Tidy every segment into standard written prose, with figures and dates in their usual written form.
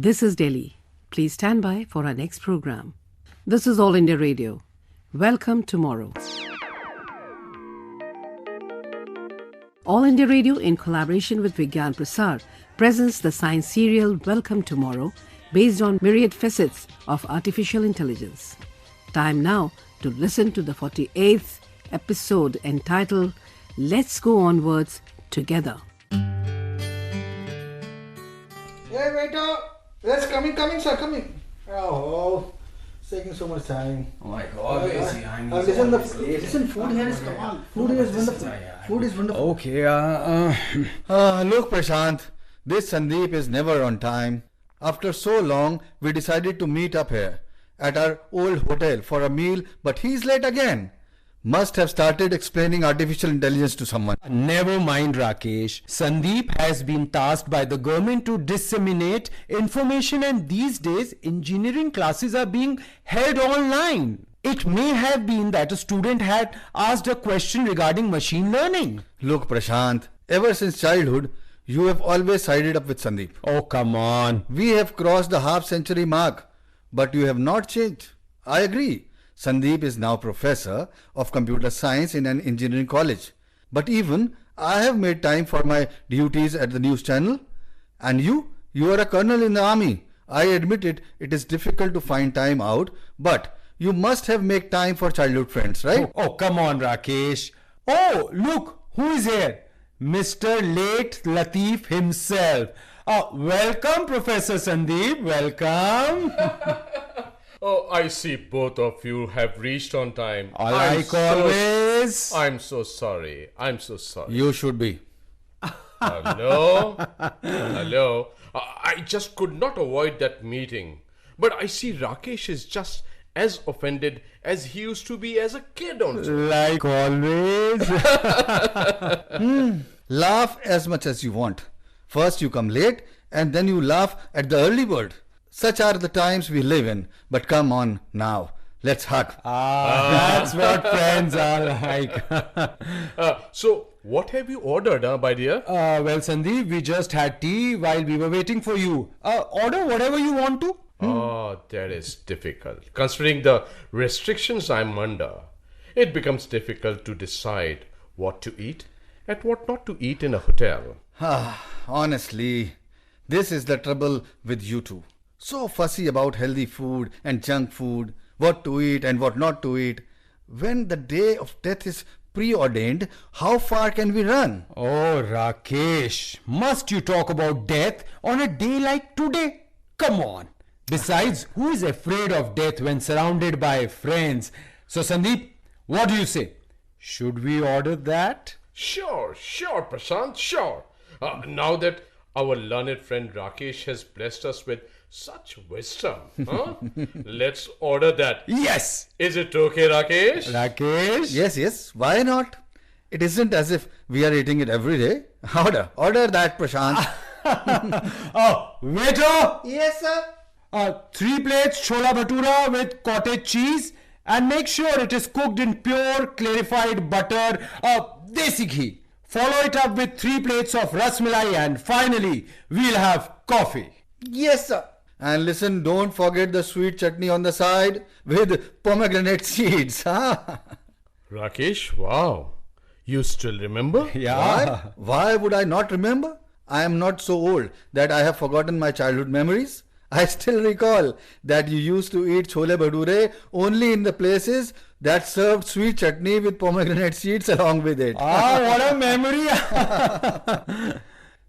This is Delhi. Please stand by for our next program. This is All India Radio. Welcome tomorrow. All India Radio, in collaboration with Vigyan Prasar, presents the science serial Welcome Tomorrow, based on myriad facets of artificial intelligence. Time now to listen to the 48th episode entitled Let's Go Onwards Together. Hey, waiter! Yes, coming, sir, coming. Oh, it's taking so much time. Oh my God, Listen, food here is come on. Food here is wonderful. Food is wonderful. Okay, Look, Prashant, this Sandeep is never on time. After so long, we decided to meet up here at our old hotel for a meal, but he's late again. Must have started explaining artificial intelligence to someone. Never mind, Rakesh. Sandeep has been tasked by the government to disseminate information, and these days engineering classes are being held online. It may have been that a student had asked a question regarding machine learning. Look, Prashant, ever since childhood, you have always sided up with Sandeep. Oh, come on. We have crossed the half-century mark, but you have not changed. I agree. Sandeep is now professor of computer science in an engineering college. But even I have made time for my duties at the news channel. And you are a colonel in the army. I admit it is difficult to find time out, but you must have made time for childhood friends, right? Oh, come on, Rakesh. Oh, look, who is here? Mr. Late Latif himself. Welcome, Professor Sandeep. Welcome. Oh, I see both of you have reached on time. Like always. I'm so sorry. You should be. Hello? Hello? I just could not avoid that meeting. But I see Rakesh is just as offended as he used to be as a kid also. Like always. Laugh as much as you want. First you come late and then you laugh at the early bird. Such are the times we live in. But come on now, let's hug. That's what friends are like. So, what have you ordered, my dear? Well, Sandeep, we just had tea while we were waiting for you. Order whatever you want to. Oh, that is difficult. Considering the restrictions I'm under, it becomes difficult to decide what to eat and what not to eat in a hotel. Honestly, this is the trouble with you two. So fussy about healthy food and junk food, what to eat and what not to eat. When the day of death is preordained, how far can we run? Oh, Rakesh, must you talk about death on a day like today? Come on. Besides, who is afraid of death when surrounded by friends? So, Sandeep, what do you say? Should we order that? Sure, Prashant, sure. Now that our learned friend Rakesh has blessed us with such wisdom, let's order that. Yes! Is it okay, Rakesh? Rakesh? Yes, why not? It isn't as if we are eating it every day. Order that, Prashant. Waiter! Yes, sir. 3 plates chola bhatura with cottage cheese, and make sure it is cooked in pure clarified butter, desi ghee. Follow it up with 3 plates of rasmalai, and finally we'll have coffee. Yes, sir. And listen, don't forget the sweet chutney on the side with pomegranate seeds. Rakesh, wow. You still remember? Yeah. Why would I not remember? I am not so old that I have forgotten my childhood memories. I still recall that you used to eat chole bhature only in the places that served sweet chutney with pomegranate seeds along with it. What a memory.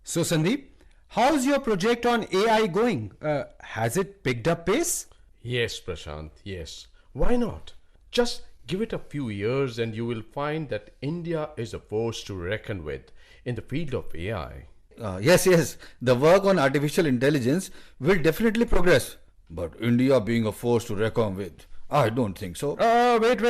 So, Sandeep, how's your project on AI going? Has it picked up pace? Yes, Prashant, yes. Why not? Just give it a few years and you will find that India is a force to reckon with in the field of AI. Yes. The work on artificial intelligence will definitely progress. But India being a force to reckon with, I don't think so. Wait.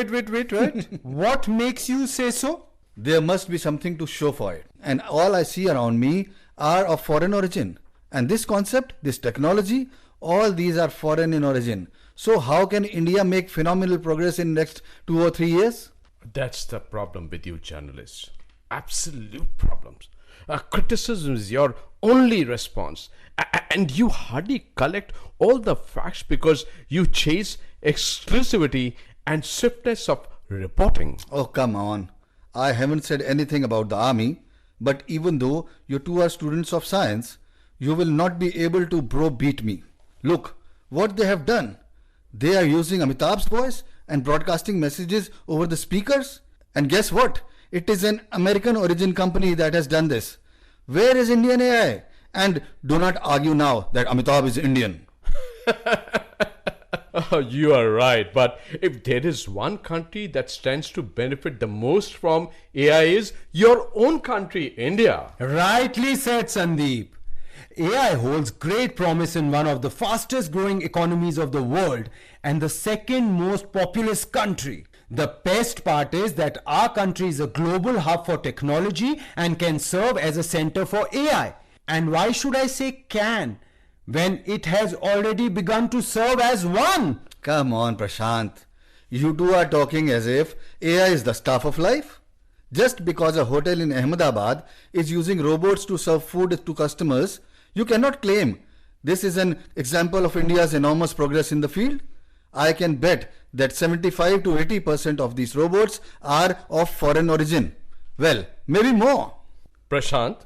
What makes you say so? There must be something to show for it. And all I see around me are of foreign origin. And this concept, this technology, all these are foreign in origin. So how can India make phenomenal progress in next 2 or 3 years? That's the problem with you journalists. Absolute problems. Criticism is your only response. And you hardly collect all the facts because you chase exclusivity and swiftness of reporting. Oh, come on. I haven't said anything about the army, but even though you two are students of science, you will not be able to beat me. Look, what they have done. They are using Amitabh's voice and broadcasting messages over the speakers. And guess what? It is an American origin company that has done this. Where is Indian AI? And do not argue now that Amitabh is Indian. Oh, you are right, but if there is one country that stands to benefit the most from AI is your own country, India. Rightly said, Sandeep. AI holds great promise in one of the fastest growing economies of the world and the second most populous country. The best part is that our country is a global hub for technology and can serve as a center for AI. And why should I say can, when it has already begun to serve as one? Come on, Prashant. You two are talking as if AI is the stuff of life. Just because a hotel in Ahmedabad is using robots to serve food to customers, you cannot claim this is an example of India's enormous progress in the field. I can bet that 75 to 80% of these robots are of foreign origin. Well, maybe more. Prashant,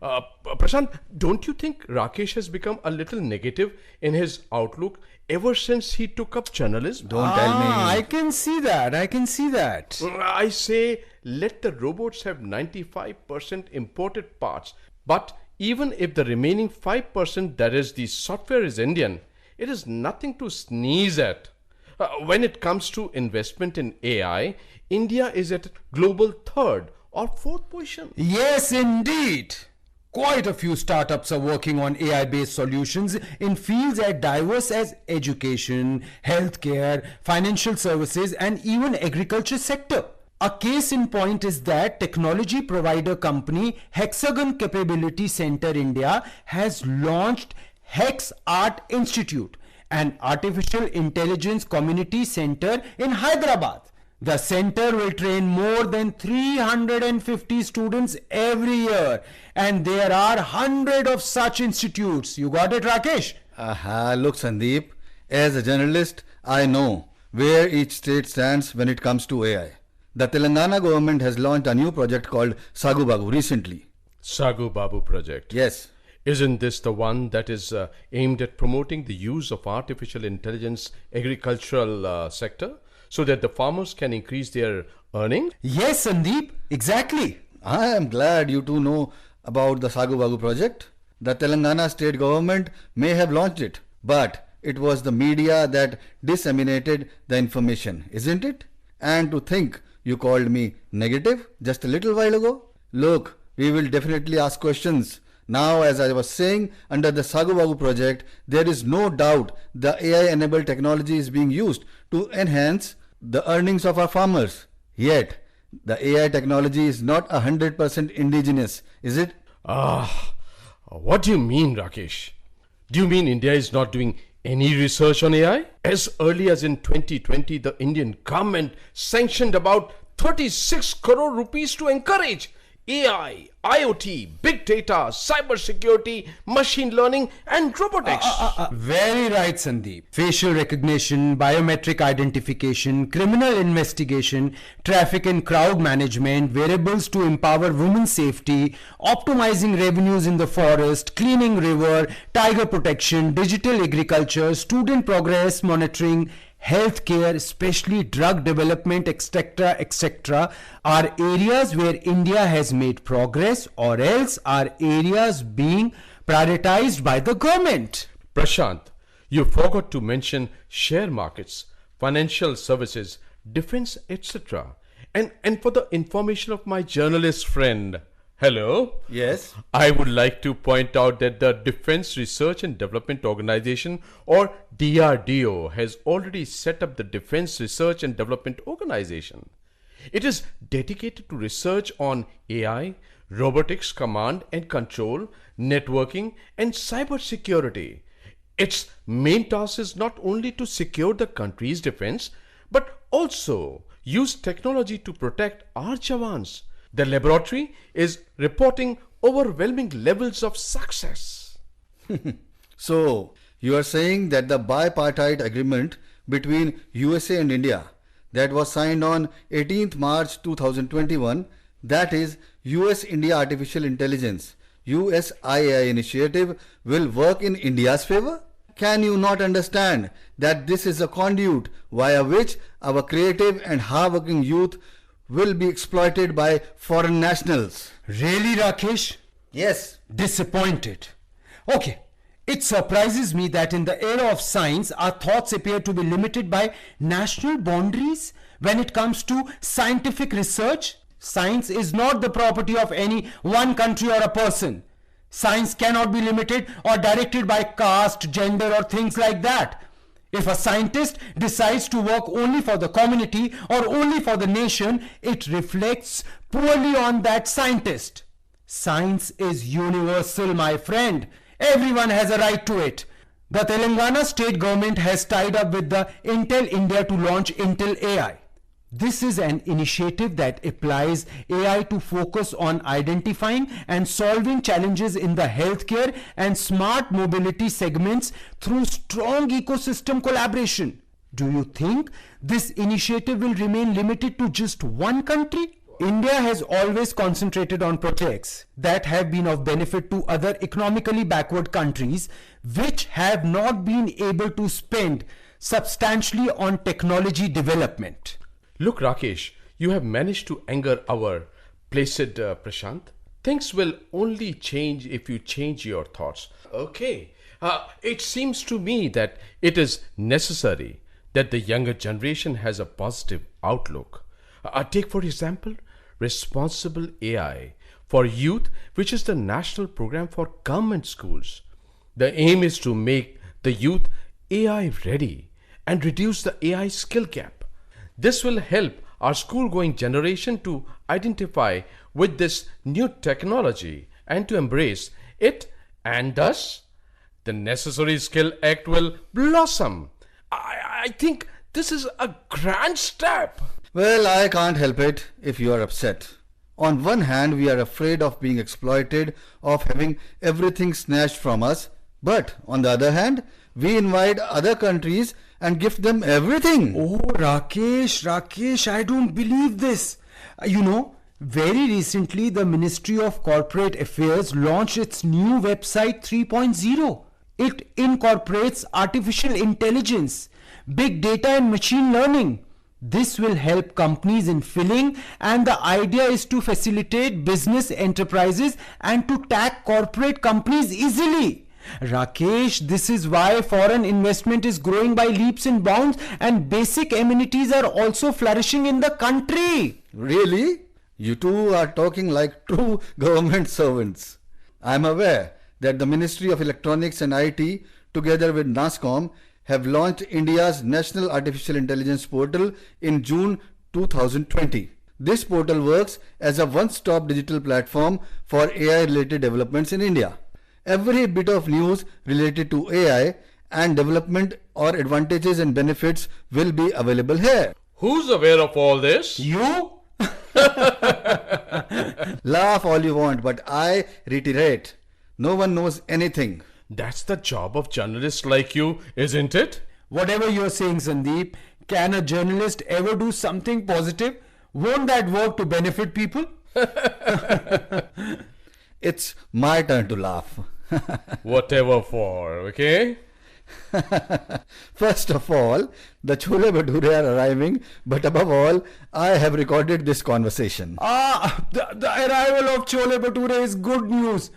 Prashant, don't you think Rakesh has become a little negative in his outlook ever since he took up journalism? Don't tell me. I can see that. I say let the robots have 95% imported parts, but even if the remaining 5%, that is the software, is Indian, it is nothing to sneeze at. When it comes to investment in AI, India is at global third or fourth position. Yes, indeed. Quite a few startups are working on AI-based solutions in fields as diverse as education, healthcare, financial services, and even agriculture sector. A case in point is that technology provider company Hexagon Capability Center India has launched Hex Art Institute, an artificial intelligence community center in Hyderabad. The center will train more than 350 students every year, and there are hundreds of such institutes. You got it, Rakesh? Aha, look, Sandeep, as a journalist, I know where each state stands when it comes to AI. The Telangana government has launched a new project called Sagu Bagu recently. Sagu Babu project. Yes. Isn't this the one that is aimed at promoting the use of artificial intelligence agricultural sector so that the farmers can increase their earning? Yes, Sandeep, exactly. I am glad you two know about the Sagu Bagu project. The Telangana state government may have launched it, but it was the media that disseminated the information, isn't it? And to think you called me negative just a little while ago? Look, we will definitely ask questions. Now, as I was saying, under the Sagu Bagu project, there is no doubt the AI-enabled technology is being used to enhance the earnings of our farmers. Yet, the AI technology is not 100% indigenous, is it? What do you mean, Rakesh? Do you mean India is not doing any research on AI? As early as in 2020, the Indian government sanctioned about 36 crore rupees to encourage AI, IoT, big data, cyber security, machine learning, and robotics. Very right, Sandeep. Facial recognition, biometric identification, criminal investigation, traffic and crowd management, wearables to empower women's safety, optimizing revenues in the forest, cleaning river, tiger protection, digital agriculture, student progress monitoring, healthcare, especially drug development, etc., are areas where India has made progress, or else are areas being prioritized by the government. Prashant, you forgot to mention share markets, financial services, defense, etc. And for the information of my journalist friend, hello? Yes. I would like to point out that the Defense Research and Development Organization, or DRDO, has already set up the Defense Research and Development Organization. It is dedicated to research on AI, robotics command and control, networking, and cyber security. Its main task is not only to secure the country's defense, but also use technology to protect our jawans, The laboratory is reporting overwhelming levels of success. So, you are saying that the bipartite agreement between USA and India that was signed on 18th March 2021, that is US-India Artificial Intelligence USIAI initiative, will work in India's favor? Can you not understand that this is a conduit via which our creative and hardworking youth will be exploited by foreign nationals? Really, Rakesh? Yes. Disappointed. Okay. It surprises me that in the era of science, our thoughts appear to be limited by national boundaries when it comes to scientific research. Science is not the property of any one country or a person. Science cannot be limited or directed by caste, gender, or things like that. If a scientist decides to work only for the community or only for the nation, it reflects poorly on that scientist. Science is universal, my friend. Everyone has a right to it. The Telangana state government has tied up with the Intel India to launch Intel AI. This is an initiative that applies AI to focus on identifying and solving challenges in the healthcare and smart mobility segments through strong ecosystem collaboration. Do you think this initiative will remain limited to just one country? India has always concentrated on projects that have been of benefit to other economically backward countries which have not been able to spend substantially on technology development. Look, Rakesh, you have managed to anger our placid Prashant. Things will only change if you change your thoughts. Okay, it seems to me that it is necessary that the younger generation has a positive outlook. Take, for example, Responsible AI for Youth, which is the national program for government schools. The aim is to make the youth AI ready and reduce the AI skill gap. This will help our school-going generation to identify with this new technology and to embrace it, and thus the necessary skill act will blossom. I think this is a grand step. Well, I can't help it if you are upset. On one hand, we are afraid of being exploited, of having everything snatched from us. But on the other hand, we invite other countries and gift them everything. Oh, Rakesh, I don't believe this. Very recently the Ministry of Corporate Affairs launched its new website 3.0. It incorporates artificial intelligence, big data and machine learning. This will help companies in filling, and the idea is to facilitate business enterprises and to tag corporate companies easily. Rakesh, this is why foreign investment is growing by leaps and bounds, and basic amenities are also flourishing in the country. Really? You two are talking like true government servants. I am aware that the Ministry of Electronics and IT, together with NASSCOM, have launched India's National Artificial Intelligence Portal in June 2020. This portal works as a one-stop digital platform for AI-related developments in India. Every bit of news related to AI and development or advantages and benefits will be available here. Who's aware of all this? You? Laugh all you want, but I reiterate, no one knows anything. That's the job of journalists like you, isn't it? Whatever you're saying, Sandeep, can a journalist ever do something positive? Won't that work to benefit people? It's my turn to laugh. Whatever for, okay? First of all, the chole bhature are arriving, but above all, I have recorded this conversation. The arrival of chole bhature is good news.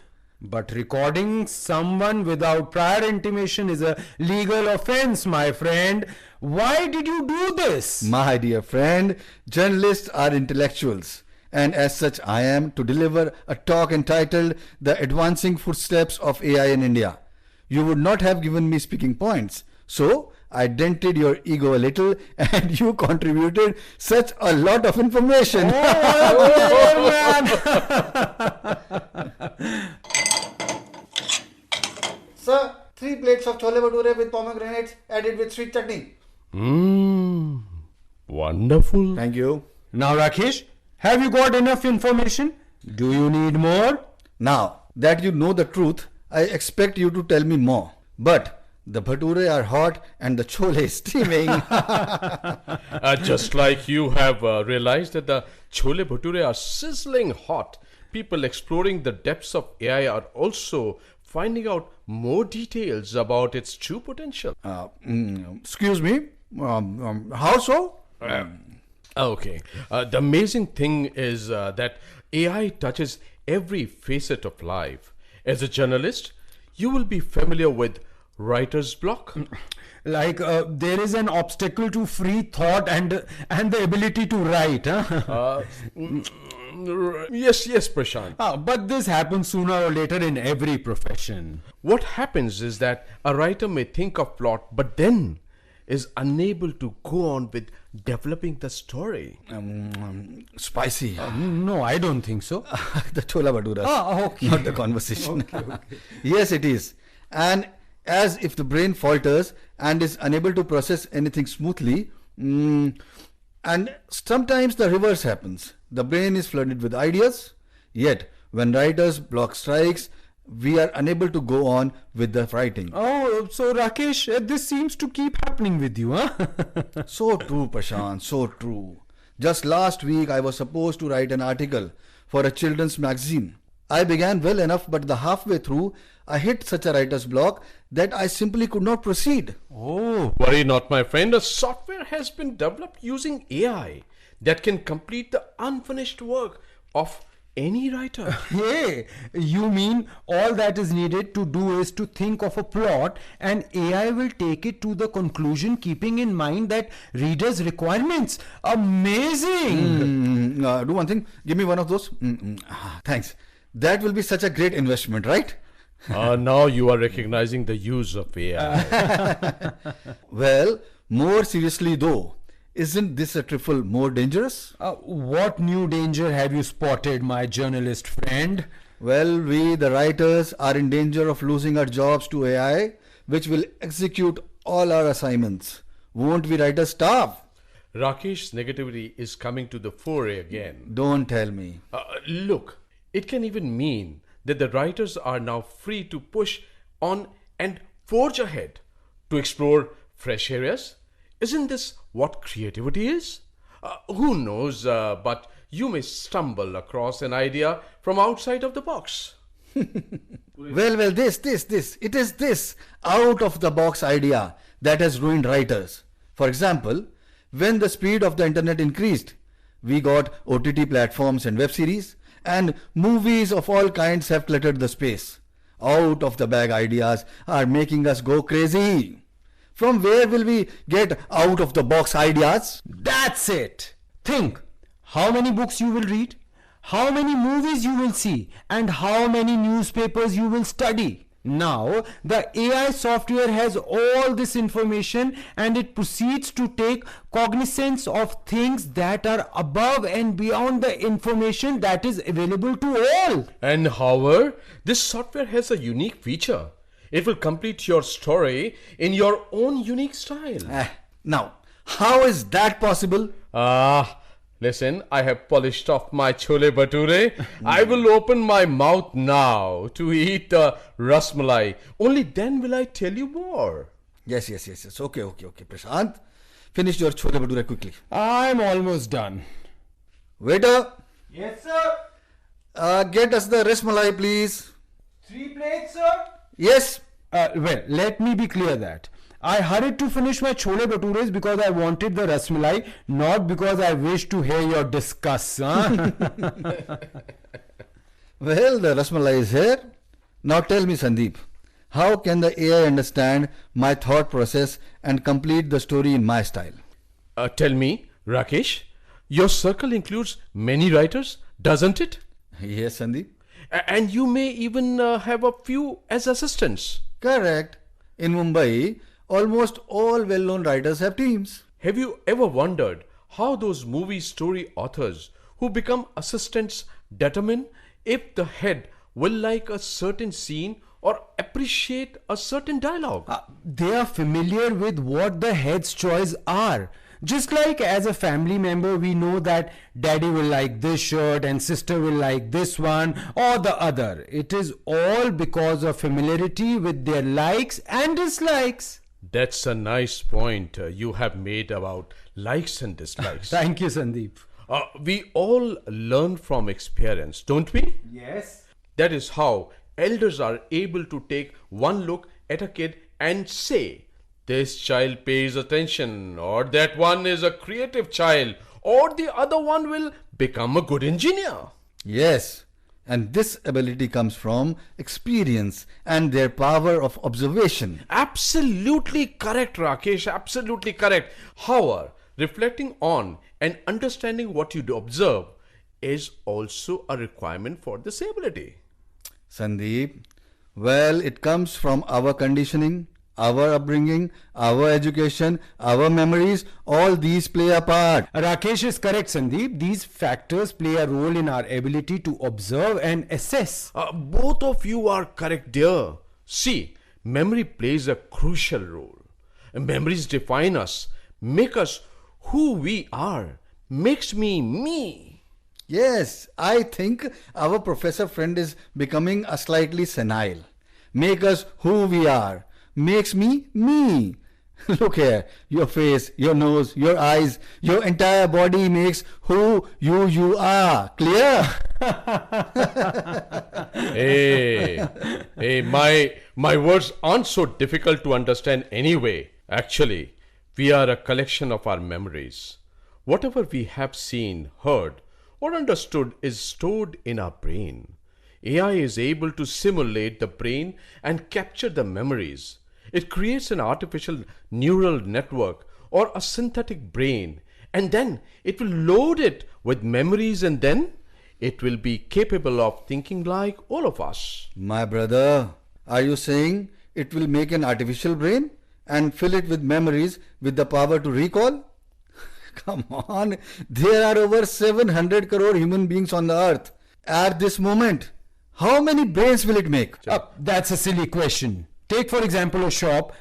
But recording someone without prior intimation is a legal offense, my friend. Why did you do this? My dear friend, journalists are intellectuals, and as such I am to deliver a talk entitled The Advancing Footsteps of AI in India. You would not have given me speaking points, so I dented your ego a little and you contributed such a lot of information. Sir, 3 plates of chole bhature with pomegranates added with sweet chutney. Wonderful. Thank you. Now, Rakesh, Have you got enough information? Do you need more? Now that you know the truth, I expect you to tell me more. But the bhature are hot and the chole is steaming. Just like you have realized that the chole bhature are sizzling hot, people exploring the depths of AI are also finding out more details about its true potential. Excuse me? How so? Okay. The amazing thing is that AI touches every facet of life. As a journalist, you will be familiar with writer's block. Like there is an obstacle to free thought and the ability to write. Huh? Yes, Prashant. But this happens sooner or later in every profession. What happens is that a writer may think of plot, but then is unable to go on with developing the story. Spicy. No, I don't think so. The chola bhaturas. Okay. Not the conversation. Okay. Yes, it is. And as if the brain falters and is unable to process anything smoothly, and sometimes the reverse happens. The brain is flooded with ideas, yet when writer's block strikes, we are unable to go on with the writing. Oh, so Rakesh, this seems to keep happening with you, huh? So true, Prashant, so true. Just last week, I was supposed to write an article for a children's magazine. I began well enough, but the halfway through, I hit such a writer's block that I simply could not proceed. Oh, worry not, my friend. A software has been developed using AI that can complete the unfinished work of any writer. Hey, you mean all that is needed to do is to think of a plot and AI will take it to the conclusion keeping in mind that reader's requirements? Amazing! Do one thing, give me one of those. Thanks. That will be such a great investment, right? Now you are recognizing the use of AI. Well, more seriously though, isn't this a trifle more dangerous? What new danger have you spotted, my journalist friend? Well, we, the writers, are in danger of losing our jobs to AI, which will execute all our assignments. Won't we writers starve? Rakesh's negativity is coming to the fore again. Don't tell me. Look, it can even mean that the writers are now free to push on and forge ahead to explore fresh areas. Isn't this what creativity is? Who knows, but you may stumble across an idea from outside of the box. Well, this. It is this out of the box idea that has ruined writers. For example, when the speed of the internet increased, we got OTT platforms and web series, and movies of all kinds have cluttered the space. Out of the bag ideas are making us go crazy. From where will we get out of the box ideas? That's it! Think how many books you will read, how many movies you will see, and how many newspapers you will study. Now, the AI software has all this information and it proceeds to take cognizance of things that are above and beyond the information that is available to all. And however, this software has a unique feature. It will complete your story in your own unique style. Now, how is that possible? Listen, I have polished off my chole bhature. I will open my mouth now to eat the rasmalai. Only then will I tell you more. Yes. Okay, Prashant. Finish your chole bhature quickly. I'm almost done. Waiter, Yes, sir. get us the rasmalai, please. 3 plates, sir. Yes. Well, let me be clear that I hurried to finish my chole bhatures because I wanted the rasmalai, not because I wished to hear your discuss. Huh? Well, the rasmalai is here. Now tell me, Sandeep, how can the AI understand my thought process and complete the story in my style? Tell me, Rakesh, your circle includes many writers, doesn't it? Yes, Sandeep. And you may even have a few as assistants. Correct. In Mumbai, almost all well-known writers have teams. Have you ever wondered how those movie story authors who become assistants determine if the head will like a certain scene or appreciate a certain dialogue? They are familiar with what the head's choice are. Just like as a family member, we know that daddy will like this shirt and sister will like this one or the other. It is all because of familiarity with their likes and dislikes. That's a nice point you have made about likes and dislikes. Thank you, Sandeep. We all learn from experience, don't we? Yes. That is how elders are able to take one look at a kid and say, this child pays attention, or that one is a creative child, or the other one will become a good engineer. Yes, and this ability comes from experience and their power of observation. Absolutely correct, Rakesh. Absolutely correct. However, reflecting on and understanding what you observe is also a requirement for this ability. Sandeep, well, it comes from our conditioning, our upbringing, our education, our memories, all these play a part. Rakesh is correct, Sandeep. These factors play a role in our ability to observe and assess. Both of you are correct, dear. See, memory plays a crucial role. Memories define us, make us who we are, makes me. Yes, I think our professor friend is becoming a slightly senile. Make us who we are, makes me. Look here, your face, your nose, your eyes, your entire body makes who you are. Clear? Hey, my words aren't so difficult to understand anyway. Actually, we are a collection of our memories. Whatever we have seen, heard, or understood is stored in our brain. AI is able to simulate the brain and capture the memories. It creates an artificial neural network or a synthetic brain, and then it will load it with memories, and then it will be capable of thinking like all of us. My brother, are you saying it will make an artificial brain and fill it with memories with the power to recall? Come on, there are over 700 crore human beings on the earth at this moment. How many brains will it make? That's a silly question. Take for example a shop.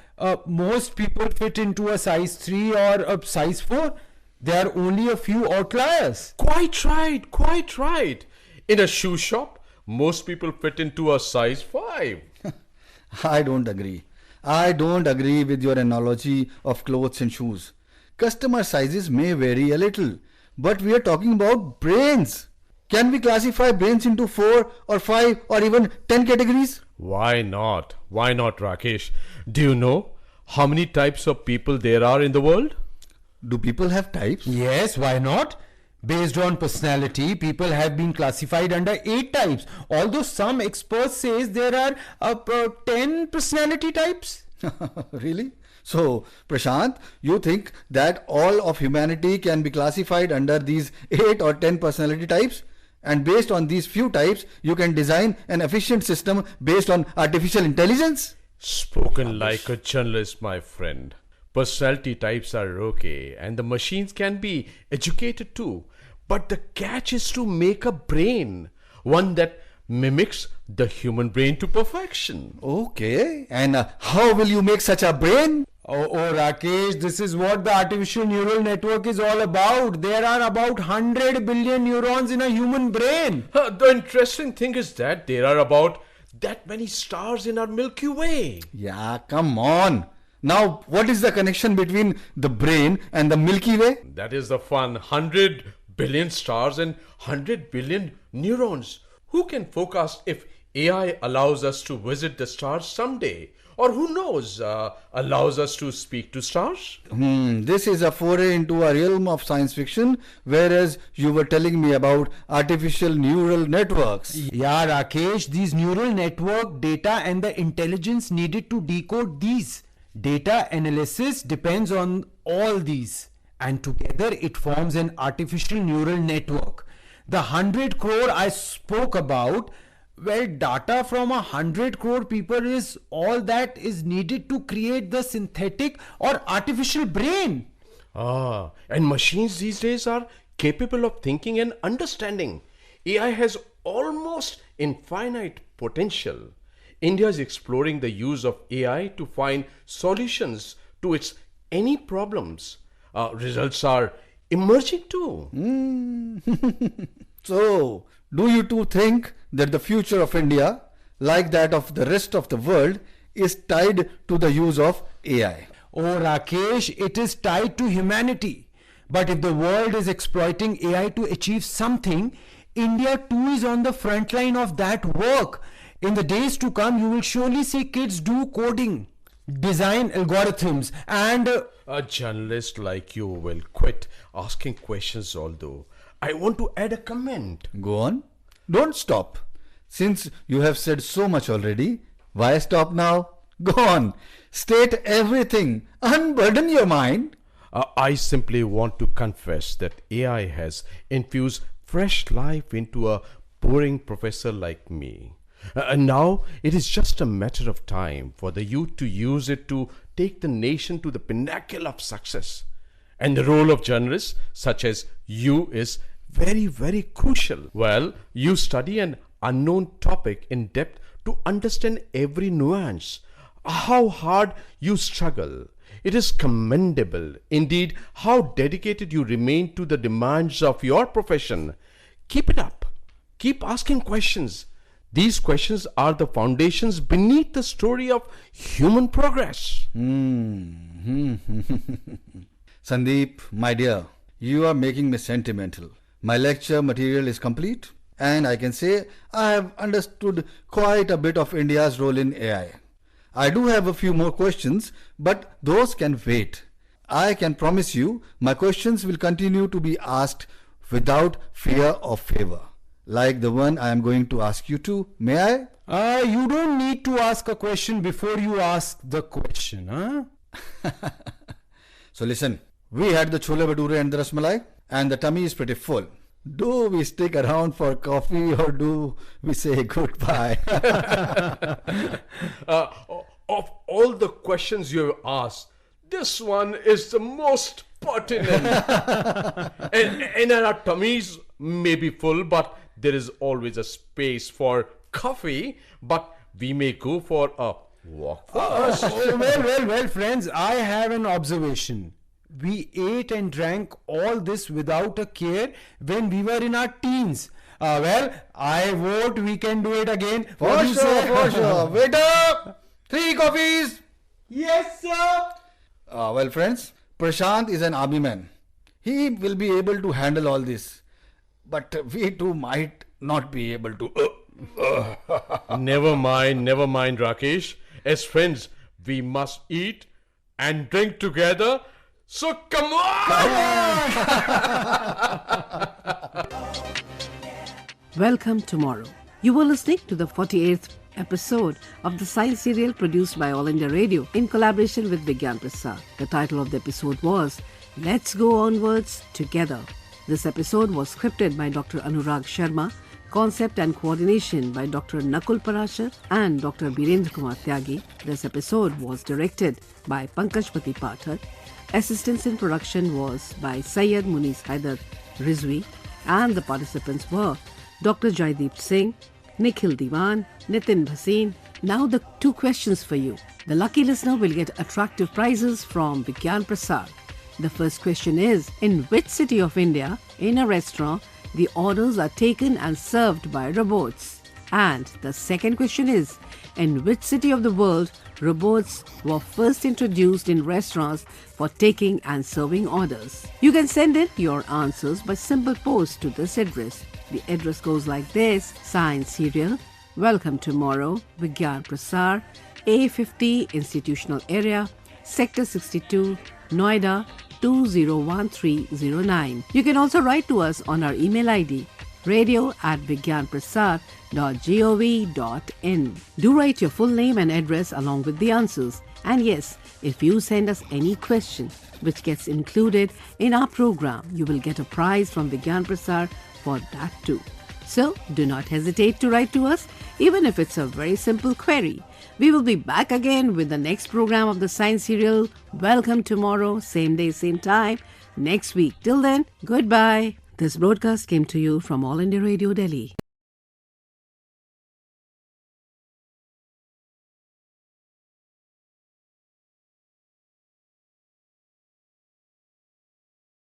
Most people fit into a size 3 or a size 4. There are only a few outliers. Quite right. In a shoe shop, most people fit into a size 5. I don't agree. I don't agree with your analogy of clothes and shoes. Customer sizes may vary a little, but we are talking about brains. Can we classify brains into 4 or 5 or even 10 categories? Why not? Why not, Rakesh? Do you know how many types of people there are in the world? Do people have types? Yes, why not? Based on personality, people have been classified under 8 types. Although some experts say there are 10 personality types. Really? So, Prashant, you think that all of humanity can be classified under these 8 or 10 personality types? And based on these few types, you can design an efficient system based on artificial intelligence? Spoken like a journalist, my friend. Personality types are okay, and the machines can be educated too. But the catch is to make a brain, one that mimics the human brain to perfection. Okay, and how will you make such a brain? Oh, Rakesh, this is what the artificial neural network is all about. There are about 100 billion neurons in a human brain. The interesting thing is that there are about that many stars in our Milky Way. Yeah, come on. Now, what is the connection between the brain and the Milky Way? That is the fun. 100 billion stars and 100 billion neurons. Who can forecast if AI allows us to visit the stars someday? Or who knows, allows us to speak to stars? This is a foray into a realm of science fiction, whereas you were telling me about artificial neural networks. Yeah, Rakesh, these neural network data and the intelligence needed to decode these. Data analysis depends on all these, and together it forms an artificial neural network. The 100 crore I spoke about, well, data from 100 crore people is all that is needed to create the synthetic or artificial brain. And machines these days are capable of thinking and understanding. AI has almost infinite potential. India is exploring the use of AI to find solutions to its any problems. Results are emerging too. So, do you two think that the future of India, like that of the rest of the world, is tied to the use of AI? Oh, Rakesh, it is tied to humanity. But if the world is exploiting AI to achieve something, India too is on the front line of that work. In the days to come, you will surely see kids do coding, design algorithms, and A journalist like you will quit asking questions, although I want to add a comment. Go on. Don't stop. Since you have said so much already, why stop now? Go on. State everything. Unburden your mind. I simply want to confess that AI has infused fresh life into a boring professor like me. And now it is just a matter of time for the youth to use it to take the nation to the pinnacle of success. And the role of journalists such as you is very, very crucial. Well, you study an unknown topic in depth to understand every nuance. How hard you struggle. It is commendable. Indeed, how dedicated you remain to the demands of your profession. Keep it up. Keep asking questions. These questions are the foundations beneath the story of human progress. Sandeep, my dear, you are making me sentimental. My lecture material is complete, and I can say I have understood quite a bit of India's role in AI. I do have a few more questions, but those can wait. I can promise you my questions will continue to be asked without fear or favor, like the one I am going to ask you too. May I? you don't need to ask a question before you ask the question, huh? So listen, we had the chole bhature and the rasmalai, and the tummy is pretty full. Do we stick around for coffee or do we say goodbye? Of all the questions you have asked, this one is the most pertinent. and our tummies may be full, but there is always a space for coffee. But we may go for a walk first. Well, friends, I have an observation. We ate and drank all this without a care when we were in our teens. I vote we can do it again. What do you say? For sure. Wait up! 3 coffees! Yes, sir! Well, friends, Prashant is an army man. He will be able to handle all this. But we too might not be able to. Never mind, Rakesh. As friends, we must eat and drink together. So come on! Welcome tomorrow. You were listening to the 48th episode of the science serial produced by All India Radio in collaboration with Vigyan Prasar. The title of the episode was Let's Go Onwards Together. This episode was scripted by Dr. Anurag Sharma, concept and coordination by Dr. Nakul Parashar and Dr. Beerendera Tyagi. This episode was directed by Pankaj Pati Pathak. Assistance in production was by Saiyad, Munis, Haider, Rizvi, and the participants were Dr. Jaideep Singh, Nikhil Diwan, Nitin Bhasin. Now the 2 questions for you. The lucky listener will get attractive prizes from Vigyan Prasar. The first question is, in which city of India, in a restaurant, the orders are taken and served by robots? And the second question is, in which city of the world robots were first introduced in restaurants for taking and serving orders? You can send in your answers by simple post to this address. The address goes like this: Science Serial, Welcome Tomorrow, Vigyan Prasar, A50 Institutional Area, Sector 62, Noida 201309. You can also write to us on our email ID radio@vigyanprasar.gov.in. Do write your full name and address along with the answers. And yes, if you send us any question which gets included in our program, you will get a prize from Vigyan Prasar for that too. So do not hesitate to write to us, even if it's a very simple query. We will be back again with the next program of the Science Serial. Welcome tomorrow, same day, same time, next week. Till then, goodbye. This broadcast came to you from All India Radio, Delhi.